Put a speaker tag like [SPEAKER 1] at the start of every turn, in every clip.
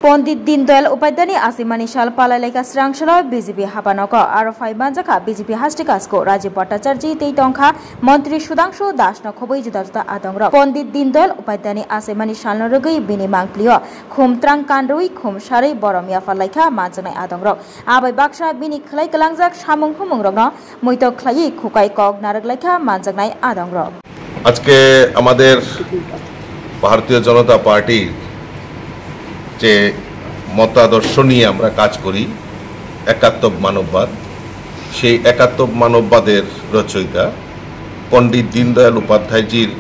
[SPEAKER 1] পণ্ডিত দীনদয়াল উপাধ্যায়নি आसिमानि साल पालायलायका स्रांसल बीजेपी हाबानक आरो फाइबानजाखा बीजेपी हास्टिकासको राजीव भट्टाचार्य तैतंखा मंत्री सुधांशु दासनो खबै जुदा जुदा आदंग्र पण्डित दीनदयाल उपाध्यायनि आसिमानि सालनो रगै बिनि मांप्लियो खुमत्रां कानरुइ खुमसारै बरमिया फालायखा मानजनाय आदंग्र आबै बाक्सा बिनि खलाय गलांजाक सामुं हुमुंरगनो मैतो खलायै खुकाय कक नारगलायखा मानजनाय आदंग्र
[SPEAKER 2] আজকে আমাদের ভারতীয় জনতা পার্টির যে মতাদর্শ নিয়ে আমরা কাজ করি একাত্ম মানববাদ সেই একাত্ম মানববাদের রচয়িতা পণ্ডিত দীনদয়াল উপাধ্যায়জির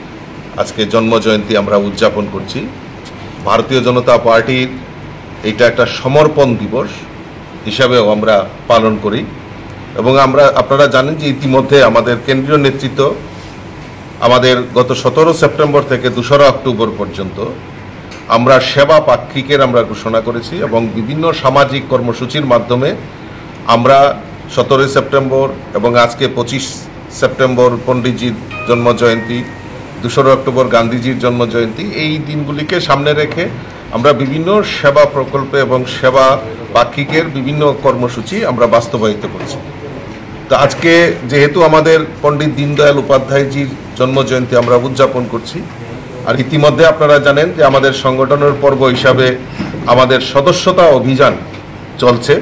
[SPEAKER 2] আজকে জন্মজয়ন্তী আমরা উদযাপন করছি। ভারতীয় জনতা পার্টির এটা একটা সমর্পণ দিবস হিসাবেও আমরা পালন করি এবং আপনারা জানেন যে ইতিমধ্যে আমাদের কেন্দ্রীয় নেতৃত্ব আমাদের গত 17 সেপ্টেম্বর থেকে 2 অক্টোবর পর্যন্ত আমরা সেবা পাক্ষিকের আমরা ঘোষণা করেছি এবং বিভিন্ন সামাজিক কর্মসূচির মাধ্যমে আমরা 17 সেপ্টেম্বর এবং আজকে 25 সেপ্টেম্বর পণ্ডিতজির জন্মজয়ন্তী 2 অক্টোবর গান্ধীজির জন্মজয়ন্তী এই দিনগুলিকে সামনে রেখে আমরা বিভিন্ন সেবা প্রকল্পে এবং সেবা পাক্ষিকের বিভিন্ন কর্মসূচি আমরা বাস্তবায়িত করছি। তো আজকে যেহেতু আমাদের পণ্ডিত দীনদয়াল উপাধ্যায়জির জন্মজয়ন্তী আমরা উদযাপন করছি আর ইতিমধ্যে আপনারা জানেন যে আমাদের সংগঠনের পর্ব হিসাবে আমাদের সদস্যতা অভিযান চলছে।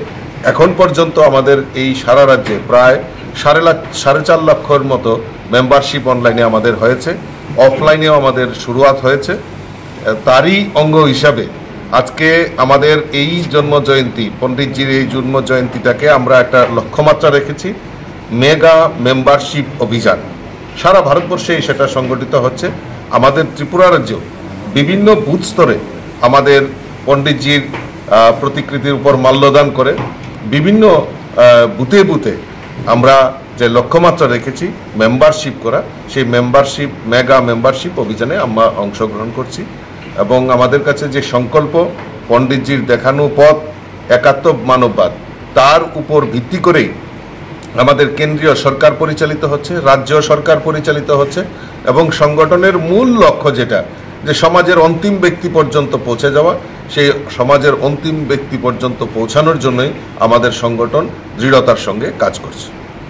[SPEAKER 2] এখন পর্যন্ত আমাদের এই সারা রাজ্যে প্রায় 4.5 লাখের মতো মেম্বারশিপ অনলাইনে আমাদের হয়েছে, অফলাইনেও আমাদের শুরুয়াত হয়েছে। তারই অঙ্গ হিসাবে আজকে আমাদের এই জন্মজয়ন্তী পণ্ডিতজির এই জন্মজয়ন্তীটাকে আমরা একটা লক্ষ্যমাত্রা রেখেছি মেগা মেম্বারশিপ অভিযান। সারা ভারতবর্ষে সেটা সংগঠিত হচ্ছে। আমাদের ত্রিপুরা রাজ্যেও বিভিন্ন বুথ স্তরে আমাদের পণ্ডিতজির প্রতিকৃতির উপর মাল্যদান করে বিভিন্ন বুথে বুথে আমরা যে লক্ষ্যমাত্রা রেখেছি মেম্বারশিপ করা সেই মেম্বারশিপ মেগা মেম্বারশিপ অভিযানে আমরা অংশগ্রহণ করছি এবং আমাদের কাছে যে সংকল্প পণ্ডিতজির দেখানো পথ একাত্ম মানববাদ তার উপর ভিত্তি করেই আমাদের কেন্দ্রীয় সরকার পরিচালিত হচ্ছে, রাজ্য সরকার পরিচালিত হচ্ছে এবং সংগঠনের মূল লক্ষ্য যেটা যে সমাজের অন্তিম ব্যক্তি পর্যন্ত পৌঁছে যাওয়া, সেই সমাজের অন্তিম ব্যক্তি পর্যন্ত পৌঁছানোর জন্যই আমাদের সংগঠন দৃঢ়তার সঙ্গে কাজ করছে।